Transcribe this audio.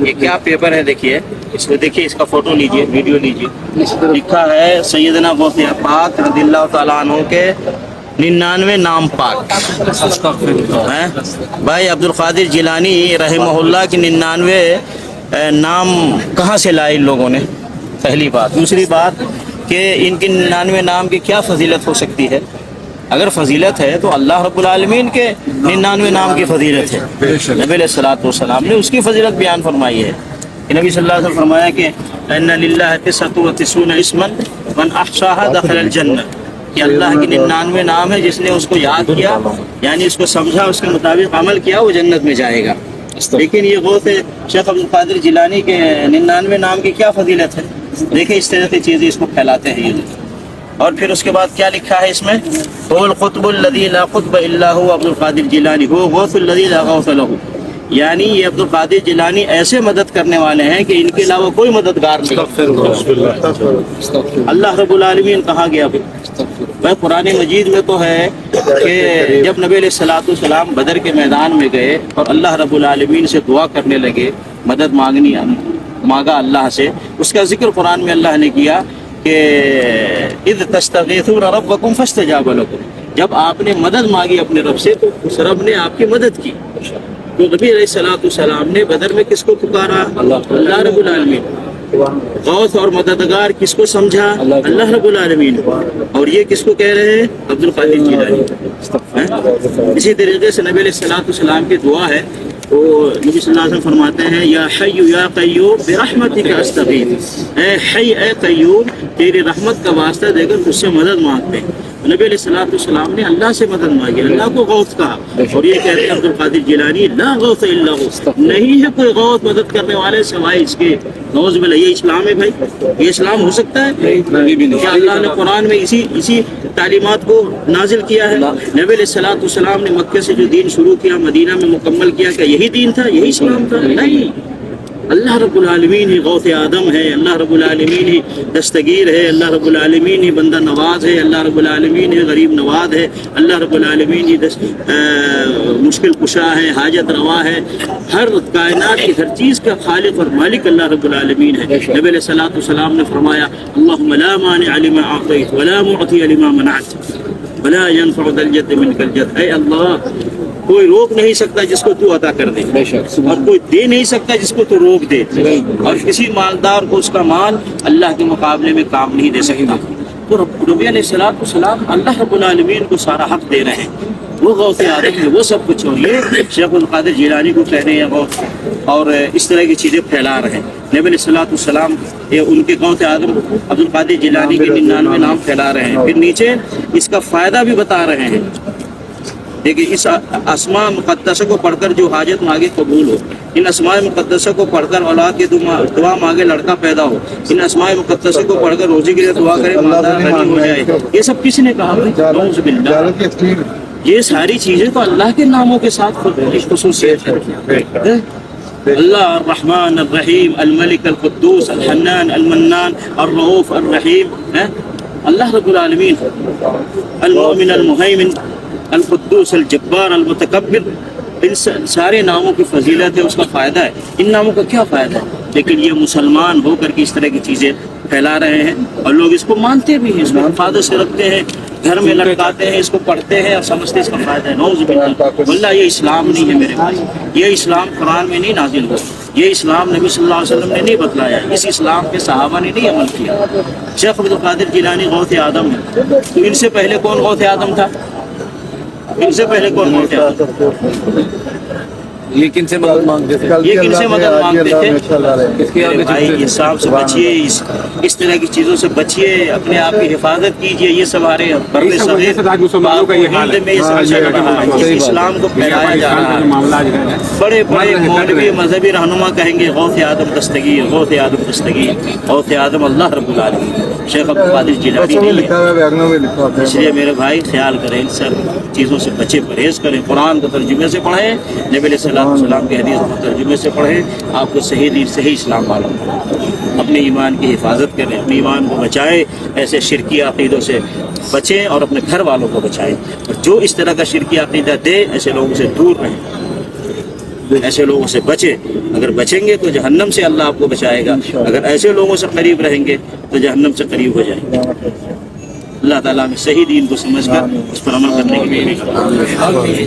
یہ کیا پیپر ہے دیکھیے، اس کو دیکھیے، اس کا فوٹو لیجئے، ویڈیو لیجئے، لکھا ہے سیدنا غوث پاک رضی اللہ تعالیٰ عنہ کے 99 نام پاک ہیں بھائی عبد القادر جیلانی رحمہ اللہ کی 99 نام کہاں سے لائے ان لوگوں نے؟ پہلی بات۔ دوسری بات کہ ان کی 99 نام کی کیا فضیلت ہو سکتی ہے؟ اگر فضیلت ہے تو اللہ رب العالمین کے 99 نام کی فضیلت ہے، نبی علیہ الصلوۃ والسلام نے اس کی فضیلت بیان فرمائی ہے کہ نبی صلی اللہ علیہ وسلم فرمایا کہ ان للہ 99 اسما من احصاها دخل الجنہ، کہ اللہ کی 99 نام ہے، جس نے اس کو یاد کیا یعنی اس کو سمجھا، اس کے مطابق عمل کیا، وہ جنت میں جائے گا۔ لیکن یہ غوث شیخ عبد القادر جیلانی کے 99 نام کی کیا فضیلت ہے؟ دیکھیں اس طرح کی چیزیں اس کو پھیلاتے ہیں یہ۔ اور پھر اس کے بعد کیا لکھا ہے اس میں؟ هو القطب الذي لا قطب الا هو عبد القادر جیلانی هو غوث الذي لا غوث له، یعنی یہ عبد القادر جیلانی ایسے مدد کرنے والے ہیں کہ ان کے علاوہ کوئی مددگار نہیں۔ اللہ رب العالمین کہا گیا بھائی قرآن مجید میں تو ہے کہ جب نبی علیہ الصلوۃ والسلام بدر کے میدان میں گئے اور اللہ رب العالمین سے دعا کرنے لگے، مدد مانگا اللہ سے، اس کا ذکر قرآن میں اللہ نے کیا کہ اذ تستغیثون ربکم فاستجاب لکم، جب آپ نے مدد مانگی اپنے رب سے تو اس رب نے آپ کی مدد کی۔ تو نبی علیہ الصلوۃ والسلام نے بدر میں کس کو پکارا؟ اللہ رب العالمین۔ غوث اور مددگار کس کو سمجھا؟ اللہ رب العالمین۔ اور یہ کس کو کہہ رہے ہیں؟ عبد القادر جیلانی۔ اسی طریقے سے نبی علیہ الصلوۃ والسلام کی دعا ہے، وہ نبی صلی اللہ علیہ وسلم فرماتے ہیں یا حی یا قیوم برحمتک استغیث، اے حی اے قیوم تیری رحمت کا واسطہ دے کر تجھ سے مدد مانگتے ہیں۔ نبی علیہ الصلوۃ والسلام نے اللہ سے مدد مانگی، اللہ کو غوث کہا، اور یہ کہتے ہیں عبد القادر جیلانی لا غوث الا ہو، نہیں ہے کوئی غوث مدد کرنے والے سوائے اس کے۔ نعوذ باللہ، یہ اسلام ہے بھائی؟ یہ اسلام ہو سکتا ہے کیا اللہ نے قرآن میں اسی تعلیمات کو نازل کیا ہے؟ نبی علیہ الصلوۃ والسلام نے مکہ سے جو دین شروع کیا، مدینہ میں مکمل کیا، کیا یہی دین تھا، یہی اسلام تھا؟ نہیں، اللہ رب العالمین ہی غوث آدم ہے، اللہ رب العالمین ہی دستگیر ہے، اللہ رب العالمین ہی بندہ نواز ہے، اللہ رب العالمین ہی غریب نواز ہے، اللہ رب العالمین ہی مشکل کشا ہے، حاجت روا ہے، ہر کائنات کی ہر چیز کا خالق اور مالک اللہ رب العالمین ہے۔ نبی علیہ الصلوۃ والسلام نے فرمایا اللہم لا مانع لما اعطیت ولا معطی لما منعت ولا ينفع ذا الجد منک الجد، اے اللہ کوئی روک نہیں سکتا جس کو تو عطا کر دے، اور کوئی دے نہیں سکتا جس کو تو روک دے، اور کسی مالدار کو اس کا مال اللہ کے مقابلے میں کام نہیں دے سکتا۔ تو نبی علیہ الصلوۃ والسلام اللہ رب العالمین کو سارا حق دے رہے ہیں، وہ غوث آدم ہے، وہ سب کچھ ہو، یہ شیخ القادر جیلانی کو کہہ رہے ہیں غوث، اور اس طرح کی چیزیں پھیلا رہے ہیں۔ نبی علیہ الصلوۃ والسلام ان کے غوث آدم عبد القادر جیلانی کے 99 نام پھیلا رہے ہیں، پھر نیچے اس کا فائدہ بھی بتا رہے ہیں۔ دیکھیں اس اسماء مقدسہ کو پڑھ کر جو حاجت مانگے قبول ہو، ان اسماء مقدسہ کو پڑھ کر اولاد کی دعا مانگے لڑکا پیدا ہو، ان اسماء مقدسہ کو پڑھ کر روزی کے لیے دعا کرے مالدار غنی ہو جائے، یہ سب کس نے کہا؟ نعوذ باللہ، یہ ساری چیزیں تو اللہ کے ناموں کے ساتھ خصوصیت ہے۔ اللہ الرحمن الرحیم الملک القدوس الحنان المنان الرؤوف الرحیم، اللہ رب العالمین المؤمن المہیمن القدوس الجبار المتکبر، ان سارے ناموں کی فضیلت ہے، اس کا فائدہ ہے۔ ان ناموں کا کیا فائدہ ہے؟ لیکن یہ مسلمان ہو کر کے اس طرح کی چیزیں پھیلا رہے ہیں، اور لوگ اس کو مانتے بھی ہیں، اس کو حفاظت سے رکھتے ہیں، گھر میں لٹکاتے ہیں، اس کو پڑھتے ہیں اور سمجھتے اس کا فائدہ ہے۔ نعوذ باللہ، واللہ یہ اسلام نہیں ہے میرے بھائی، یہ اسلام قرآن میں نہیں نازل ہوا، یہ اسلام نبی صلی اللہ علیہ وسلم نے نہیں بتلایا، اس اسلام پہ صحابہ نے نہیں عمل کیا۔ شیخ عبد القادر جیلانی غوث آدم ہے، تو ان سے پہلے کون غوث آدم تھا؟ ان سے پہلے کون غوث آدم تھا؟ یہ کن سے مدد مانگتے تھے؟ یہ کن سے مدد مانگتے تھے؟ بھائی اس صاحب سے بچیے، اس طرح کی چیزوں سے بچیے، اپنے آپ کی حفاظت کیجیے۔ یہ سارے بڑے صغیر ہند میں یہ سب چل رہا ہے، اس اسلام کو پھیلایا جا رہا ہے۔ بڑے بڑے مولوی مذہبی رہنما کہیں گے غوث آدم دستگیر، غوث آدم دستگیر، غوث آدم اللہ رب العالمین، شیخ عبد القادر جیلانی نہیں ہے۔ اس لیے میرے بھائی خیال کریں، ان سب چیزوں سے بچے، پرہیز کریں، قرآن کو ترجمے سے پڑھیں، نبی علیہ السلام کے حدیث کو ترجمے سے پڑھیں، آپ کو صحیح دین صحیح اسلام معلوم ہو۔ اپنے ایمان کی حفاظت کریں، اپنے ایمان کو بچائیں، ایسے شرکی عقیدوں سے بچیں اور اپنے گھر والوں کو بچائیں، اور جو اس طرح کا شرکی عقیدہ دے ایسے لوگوں سے دور رہیں۔ ایسے لوگوں سے بچے. اگر بچیں گے تو جہنم سے اللہ آپ کو بچائے گا, اگر ایسے لوگوں سے قریب رہیں گے تو جہنم سے قریب ہو جائیں گے. اللہ تعالیٰ ہمیں صحیح دین کو سمجھ کر اس پر عمل کرنے کی توفیق عطا فرمائے.